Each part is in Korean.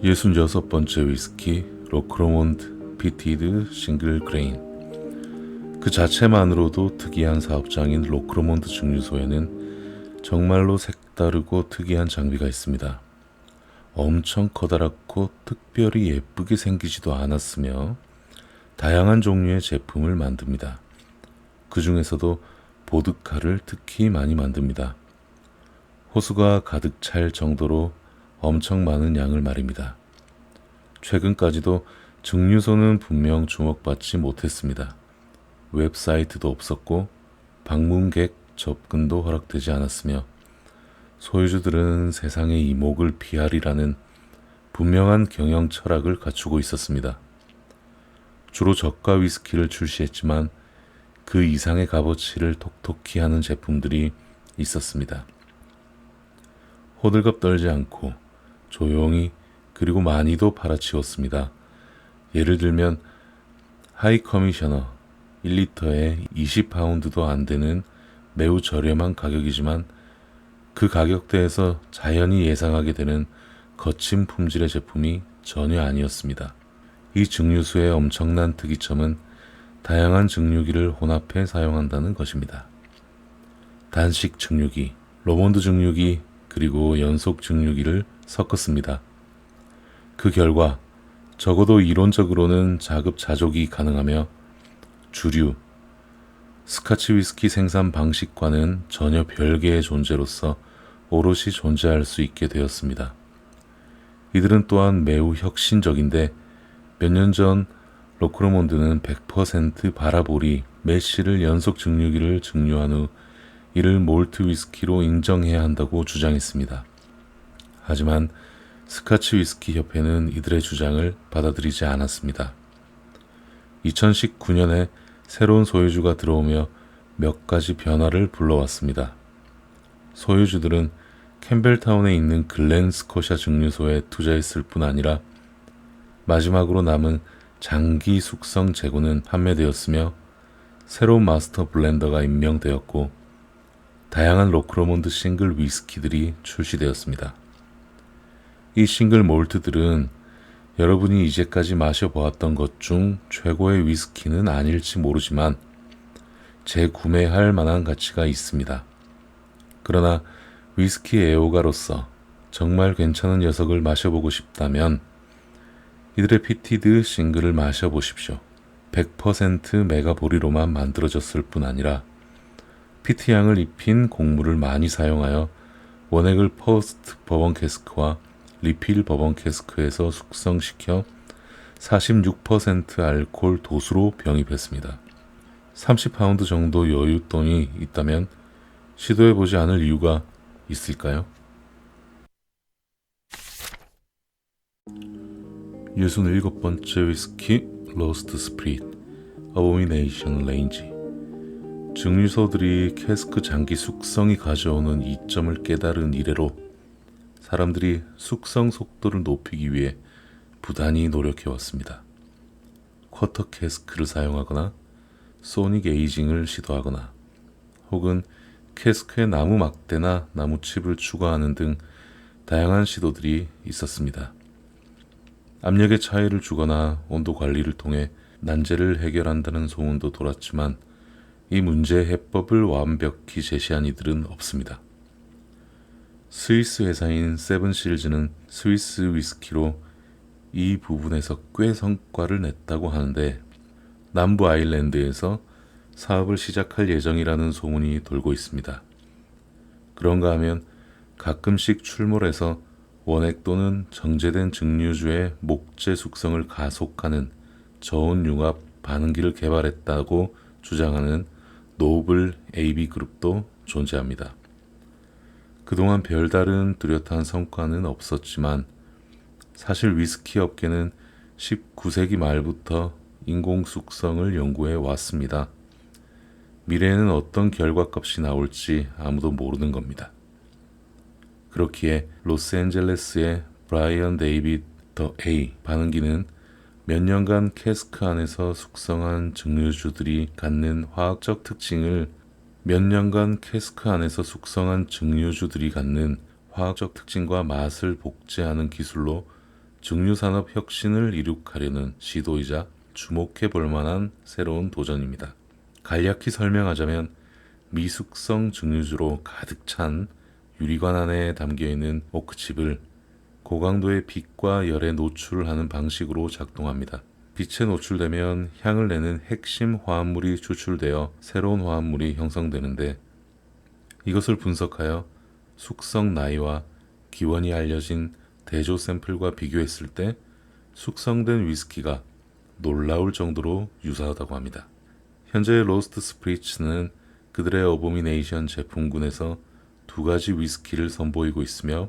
66번째 위스키 로크로몬드 피티드 싱글 그레인. 그 자체만으로도 특이한 사업장인 로크로몬드 증류소에는 정말로 색다르고 특이한 장비가 있습니다. 엄청 커다랗고 특별히 예쁘게 생기지도 않았으며 다양한 종류의 제품을 만듭니다. 그 중에서도 보드카를 특히 많이 만듭니다. 호수가 가득 찰 정도로 엄청 많은 양을 말입니다. 최근까지도 증류소는 분명 주목받지 못했습니다. 웹사이트도 없었고 방문객 접근도 허락되지 않았으며 소유주들은 세상의 이목을 피하리라는 분명한 경영 철학을 갖추고 있었습니다. 주로 저가 위스키를 출시했지만 그 이상의 값어치를 톡톡히 하는 제품들이 있었습니다. 호들갑 떨지 않고 조용히 그리고 많이도 팔아치웠습니다. 예를 들면 하이 커미셔너 1리터에 20파운드도 안 되는 매우 저렴한 가격이지만 그 가격대에서 자연히 예상하게 되는 거친 품질의 제품이 전혀 아니었습니다. 이 증류수의 엄청난 특이점은 다양한 증류기를 혼합해 사용한다는 것입니다. 단식 증류기, 로몬드 증류기, 그리고 연속 증류기를 섞었습니다. 그 결과 적어도 이론적으로는 자급자족이 가능하며 주류, 스카치 위스키 생산 방식과는 전혀 별개의 존재로서 오롯이 존재할 수 있게 되었습니다. 이들은 또한 매우 혁신적인데 몇 년 전 로크로몬드는 100% 바라보리 매시를 연속 증류기를 증류한 후 이를 몰트 위스키로 인정해야 한다고 주장했습니다. 하지만 스카치 위스키 협회는 이들의 주장을 받아들이지 않았습니다. 2019년에 새로운 소유주가 들어오며 몇 가지 변화를 불러왔습니다. 소유주들은 캠벨타운에 있는 글렌 스코샤 증류소에 투자했을 뿐 아니라 마지막으로 남은 장기 숙성 재고는 판매되었으며 새로운 마스터 블렌더가 임명되었고 다양한 로크로몬드 싱글 위스키들이 출시되었습니다. 이 싱글 몰트들은 여러분이 이제까지 마셔보았던 것 중 최고의 위스키는 아닐지 모르지만 재구매할 만한 가치가 있습니다. 그러나 위스키 애호가로서 정말 괜찮은 녀석을 마셔보고 싶다면 이들의 피티드 싱글을 마셔보십시오. 100% 메가보리로만 만들어졌을 뿐 아니라 피트향을 입힌 곡물을 많이 사용하여 원액을 퍼스트 버번 캐스크와 리필 버번 캐스크에서 숙성시켜 46% 알코올 도수로 병입했습니다. 30파운드 정도 여윳돈이 있다면 시도해보지 않을 이유가 있을까요? 67번째 위스키 로스트 스프릿 어보미네이션 레인지. 증류소들이 캐스크 장기 숙성이 가져오는 이점을 깨달은 이래로 사람들이 숙성 속도를 높이기 위해 부단히 노력해왔습니다. 쿼터 캐스크를 사용하거나 소닉 에이징을 시도하거나 혹은 캐스크에 나무 막대나 나무칩을 추가하는 등 다양한 시도들이 있었습니다. 압력의 차이를 주거나 온도 관리를 통해 난제를 해결한다는 소문도 돌았지만 이 문제의 해법을 완벽히 제시한 이들은 없습니다. 스위스 회사인 세븐실즈는 스위스 위스키로 이 부분에서 꽤 성과를 냈다고 하는데 남부 아일랜드에서 사업을 시작할 예정이라는 소문이 돌고 있습니다. 그런가 하면 가끔씩 출몰해서 원액 또는 정제된 증류주의 목재 숙성을 가속하는 저온 융합 반응기를 개발했다고 주장하는 노블 AB그룹도 존재합니다. 그동안 별다른 뚜렷한 성과는 없었지만 사실 위스키 업계는 19세기 말부터 인공 숙성을 연구해 왔습니다. 미래에는 어떤 결과값이 나올지 아무도 모르는 겁니다. 그렇기에 로스앤젤레스의 브라이언 데이빗 더 A 반응기는 몇 년간 캐스크 안에서 숙성한 증류주들이 갖는 화학적 특징을 화학적 특징과 맛을 복제하는 기술로 증류산업 혁신을 이룩하려는 시도이자 주목해 볼 만한 새로운 도전입니다. 간략히 설명하자면 미숙성 증류주로 가득 찬 유리관 안에 담겨있는 오크칩을 고강도의 빛과 열에 노출하는 방식으로 작동합니다. 빛에 노출되면 향을 내는 핵심 화합물이 추출되어 새로운 화합물이 형성되는데, 이것을 분석하여 숙성 나이와 기원이 알려진 대조 샘플과 비교했을 때 숙성된 위스키가 놀라울 정도로 유사하다고 합니다. 현재 로스트 스프리츠는 그들의 어보미네이션 제품군에서 두 가지 위스키를 선보이고 있으며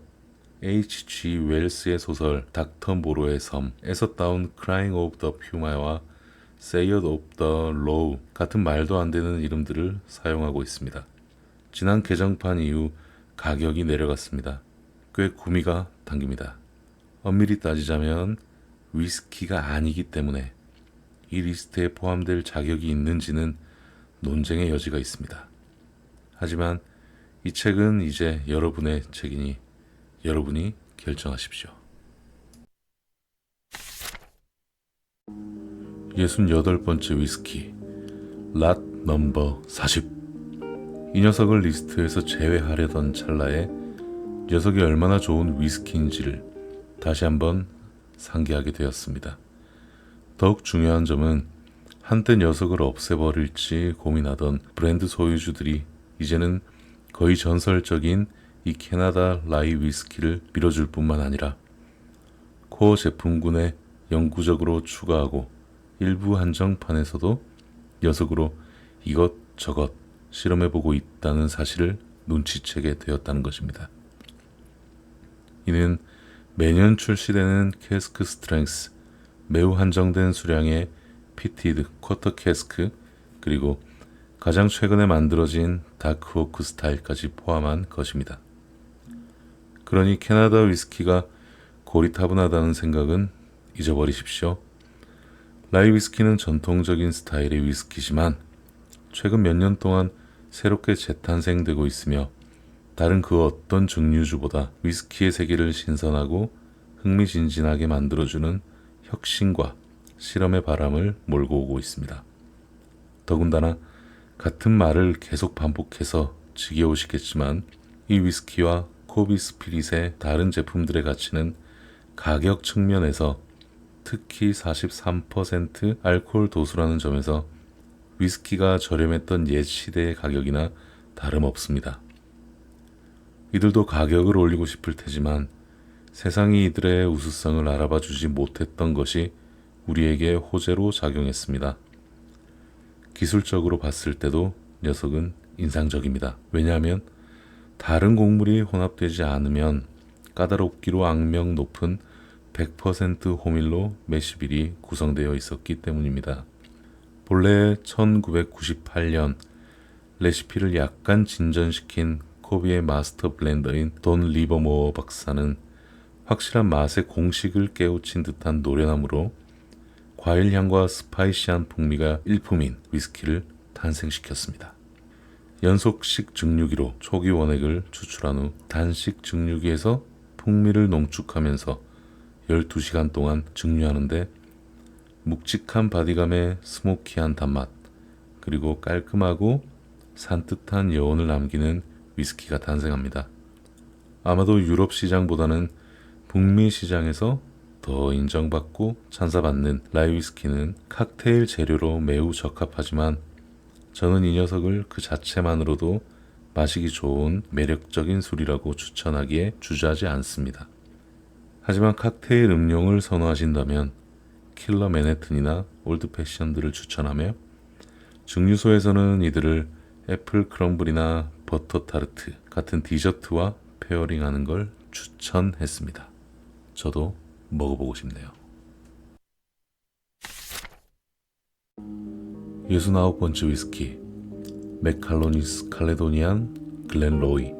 H.G. 웰스의 소설 닥터 모로의 섬에서 따온 Crying of the Puma와 Sayod of the Row 같은 말도 안 되는 이름들을 사용하고 있습니다. 지난 개정판 이후 가격이 내려갔습니다. 꽤 구미가 당깁니다. 엄밀히 따지자면 위스키가 아니기 때문에 이 리스트에 포함될 자격이 있는지는 논쟁의 여지가 있습니다. 하지만 이 책은 이제 여러분의 책이니 여러분이 결정하십시오. 68번째 위스키 랏 넘버 40. 이 녀석을 리스트에서 제외하려던 찰나에 녀석이 얼마나 좋은 위스키인지를 다시 한번 상기하게 되었습니다. 더욱 중요한 점은 한때 녀석을 없애버릴지 고민하던 브랜드 소유주들이 이제는 거의 전설적인 이 캐나다 라이 위스키를 밀어줄 뿐만 아니라 코어 제품군에 영구적으로 추가하고 일부 한정판에서도 녀석으로 이것저것 실험해보고 있다는 사실을 눈치채게 되었다는 것입니다. 이는 매년 출시되는 캐스크 스트렝스, 매우 한정된 수량의 피티드 쿼터 캐스크, 그리고 가장 최근에 만들어진 다크호크 스타일까지 포함한 것입니다. 그러니 캐나다 위스키가 고리타분하다는 생각은 잊어버리십시오. 라이 위스키는 전통적인 스타일의 위스키지만 최근 몇 년 동안 새롭게 재탄생되고 있으며 다른 그 어떤 증류주보다 위스키의 세계를 신선하고 흥미진진하게 만들어주는 혁신과 실험의 바람을 몰고 오고 있습니다. 더군다나 같은 말을 계속 반복해서 지겨우시겠지만 이 위스키와 코비 스피릿의 다른 제품들의 가치는 가격 측면에서, 특히 43% 알코올 도수라는 점에서 위스키가 저렴했던 옛 시대의 가격이나 다름없습니다. 이들도 가격을 올리고 싶을 테지만 세상이 이들의 우수성을 알아봐 주지 못했던 것이 우리에게 호재로 작용했습니다. 기술적으로 봤을 때도 녀석은 인상적입니다. 왜냐하면 다른 곡물이 혼합되지 않으면 까다롭기로 악명 높은 100% 호밀로 매시빌이 구성되어 있었기 때문입니다. 본래 1998년 레시피를 약간 진전시킨 코비의 마스터 블렌더인 돈 리버모어 박사는 확실한 맛의 공식을 깨우친 듯한 노련함으로 과일향과 스파이시한 풍미가 일품인 위스키를 탄생시켰습니다. 연속식 증류기로 초기 원액을 추출한 후 단식 증류기에서 풍미를 농축하면서 12시간 동안 증류하는데 묵직한 바디감의 스모키한 단맛, 그리고 깔끔하고 산뜻한 여운을 남기는 위스키가 탄생합니다. 아마도 유럽 시장보다는 북미 시장에서 더 인정받고 찬사받는 라이 위스키는 칵테일 재료로 매우 적합하지만 저는 이 녀석을 그 자체만으로도 마시기 좋은 매력적인 술이라고 추천하기에 주저하지 않습니다. 하지만 칵테일 음료를 선호하신다면 킬러 맨해튼이나 올드 패션들을 추천하며, 증류소에서는 이들을 애플 크럼블이나 버터 타르트 같은 디저트와 페어링하는 걸 추천했습니다. 저도 먹어보고 싶네요. 69번째 위스키 맥칼로니스 칼레도니안 글렌로이.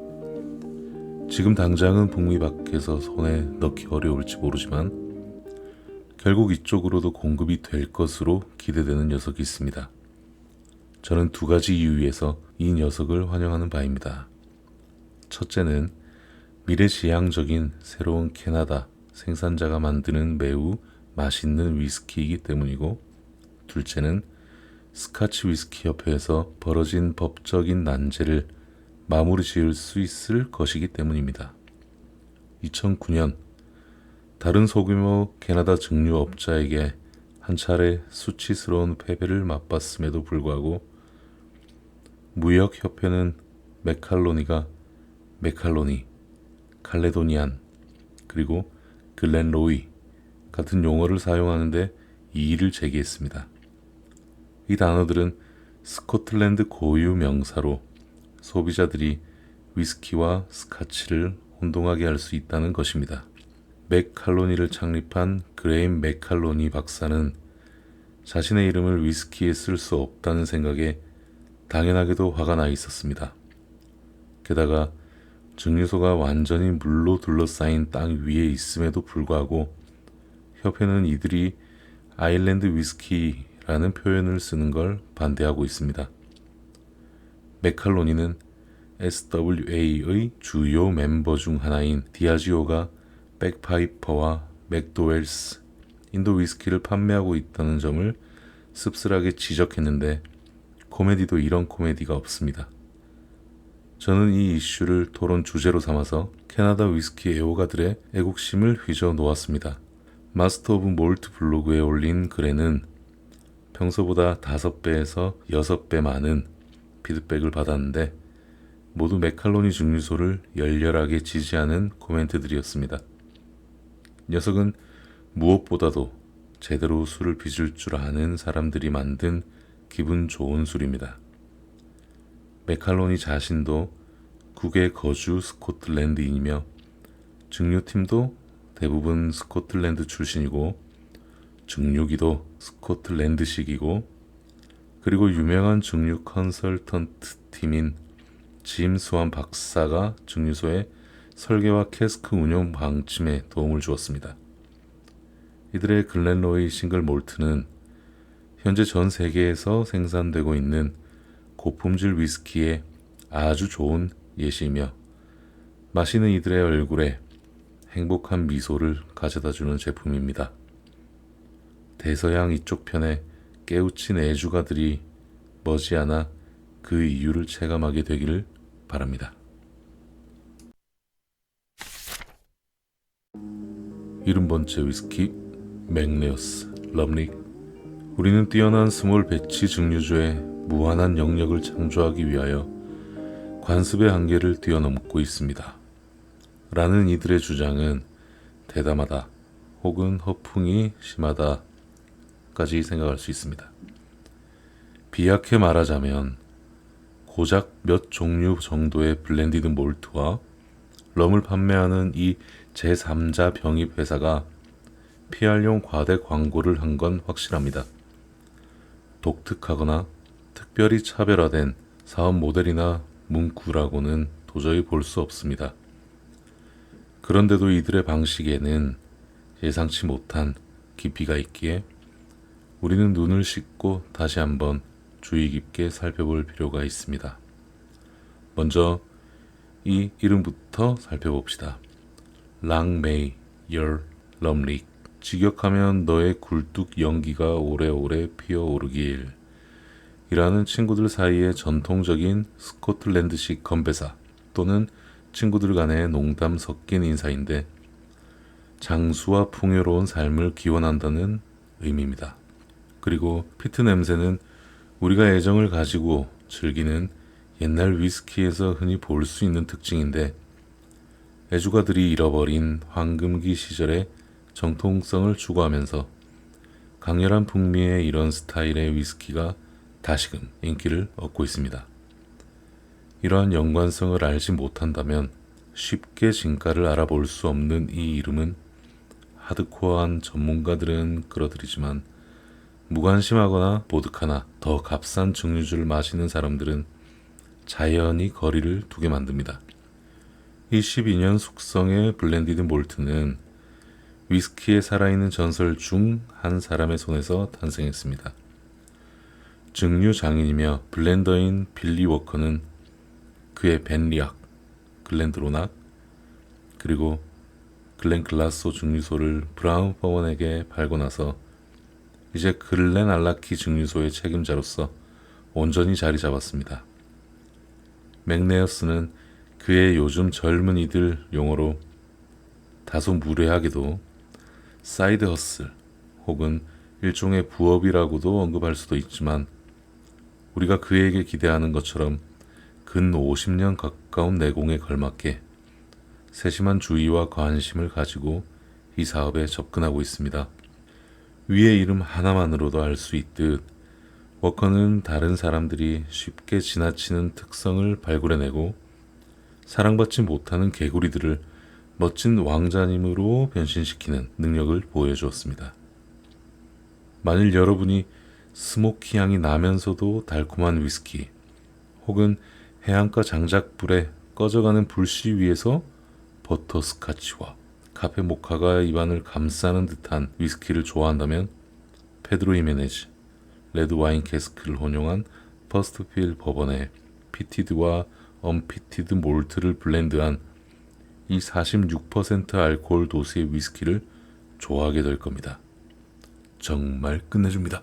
지금 당장은 북미 밖에서 손에 넣기 어려울지 모르지만 결국 이쪽으로도 공급이 될 것으로 기대되는 녀석이 있습니다. 저는 두 가지 이유에서 이 녀석을 환영하는 바입니다. 첫째는 미래지향적인 새로운 캐나다 생산자가 만드는 매우 맛있는 위스키이기 때문이고, 둘째는 스카치 위스키 협회에서 벌어진 법적인 난제를 마무리 지을 수 있을 것이기 때문입니다. 2009년 다른 소규모 캐나다 증류업자에게 한 차례 수치스러운 패배를 맛봤음에도 불구하고 무역협회는 맥칼로니가 메칼로니, 칼레도니안, 그리고 글렌로이 같은 용어를 사용하는데 이의를 제기했습니다. 이 단어들은 스코틀랜드 고유 명사로 소비자들이 위스키와 스카치를 혼동하게 할 수 있다는 것입니다. 맥칼로니를 창립한 그레임 맥칼로니 박사는 자신의 이름을 위스키에 쓸 수 없다는 생각에 당연하게도 화가 나 있었습니다. 게다가 증류소가 완전히 물로 둘러싸인 땅 위에 있음에도 불구하고 협회는 이들이 아일랜드 위스키라는 표현을 쓰는 걸 반대하고 있습니다. 맥칼로니는 SWA의 주요 멤버 중 하나인 디아지오가 백파이퍼와 맥도웰스, 인도 위스키를 판매하고 있다는 점을 씁쓸하게 지적했는데 코미디도 이런 코미디가 없습니다. 저는 이 이슈를 토론 주제로 삼아서 캐나다 위스키 애호가들의 애국심을 휘저 놓았습니다. 마스터 오브 몰트 블로그에 올린 글에는 평소보다 5배에서 6배 많은 피드백을 받았는데 모두 맥칼로니 증류소를 열렬하게 지지하는 코멘트들이었습니다. 녀석은 무엇보다도 제대로 술을 빚을 줄 아는 사람들이 만든 기분 좋은 술입니다. 맥칼로니 자신도 국외 거주 스코틀랜드인이며 증류팀도 대부분 스코틀랜드 출신이고 증류기도 스코틀랜드식이고 그리고 유명한 증류 컨설턴트 팀인 짐 스완 박사가 증류소의 설계와 캐스크 운영 방침에 도움을 주었습니다. 이들의 글렌로이 싱글 몰트는 현재 전 세계에서 생산되고 있는 고품질 위스키의 아주 좋은 예시이며 마시는 이들의 얼굴에 행복한 미소를 가져다주는 제품입니다. 대서양 이쪽 편에 깨우친 애주가들이 머지않아 그 이유를 체감하게 되기를 바랍니다. 70번째 위스키 맥레어스 럼릭. 우리는 뛰어난 스몰 배치 증류주의 무한한 영역을 창조하기 위하여 관습의 한계를 뛰어넘고 있습니다. 라는 이들의 주장은 대담하다 혹은 허풍이 심하다 까지 생각할 수 있습니다. 비약해 말하자면 고작 몇 종류 정도의 블렌디드 몰트와 럼을 판매하는 이 제3자 병입 회사가 PR용 과대 광고를 한 건 확실합니다. 독특하거나 특별히 차별화된 사업 모델이나 문구라고는 도저히 볼 수 없습니다. 그런데도 이들의 방식에는 예상치 못한 깊이가 있기에 우리는 눈을 씻고 다시 한번 주의 깊게 살펴볼 필요가 있습니다. 먼저 이 이름부터 살펴봅시다. 랑메이 열 럼릭. 직역하면 너의 굴뚝 연기가 오래오래 피어오르길 이라는 친구들 사이의 전통적인 스코틀랜드식 건배사 또는 친구들 간의 농담 섞인 인사인데 장수와 풍요로운 삶을 기원한다는 의미입니다. 그리고 피트 냄새는 우리가 애정을 가지고 즐기는 옛날 위스키에서 흔히 볼 수 있는 특징인데 애주가들이 잃어버린 황금기 시절의 정통성을 추구하면서 강렬한 풍미의 이런 스타일의 위스키가 다시금 인기를 얻고 있습니다. 이러한 연관성을 알지 못한다면 쉽게 진가를 알아볼 수 없는 이 이름은 하드코어한 전문가들은 끌어들이지만 무관심하거나 보드카나 더 값싼 증류주를 마시는 사람들은 자연히 거리를 두게 만듭니다. 이 12년 숙성의 블렌디드 몰트는 위스키의 살아있는 전설 중 한 사람의 손에서 탄생했습니다. 증류 장인이며 블렌더인 빌리 워커는 그의 벤리악, 글렌드로낙, 그리고 글렌 글라소 증류소를 브라운 퍼먼에게 팔고 나서 이제 글렌 알라키 증류소의 책임자로서 온전히 자리 잡았습니다. 맥네어스는 그의 요즘 젊은이들 용어로 다소 무례하게도 사이드 허슬 혹은 일종의 부업이라고도 언급할 수도 있지만 우리가 그에게 기대하는 것처럼 근 50년 가까운 내공에 걸맞게 세심한 주의와 관심을 가지고 이 사업에 접근하고 있습니다. 위의 이름 하나만으로도 알 수 있듯 워커는 다른 사람들이 쉽게 지나치는 특성을 발굴해내고 사랑받지 못하는 개구리들을 멋진 왕자님으로 변신시키는 능력을 보여주었습니다. 만일 여러분이 스모키 향이 나면서도 달콤한 위스키 혹은 해안가 장작불에 꺼져가는 불씨 위에서 버터스카치와 카페 모카가 입안을 감싸는 듯한 위스키를 좋아한다면 페드로 히메네즈 레드와인 캐스크를 혼용한 퍼스트필 버번에 피티드와 언피티드 몰트를 블렌드한 이 46% 알코올 도수의 위스키를 좋아하게 될 겁니다. 정말 끝내줍니다.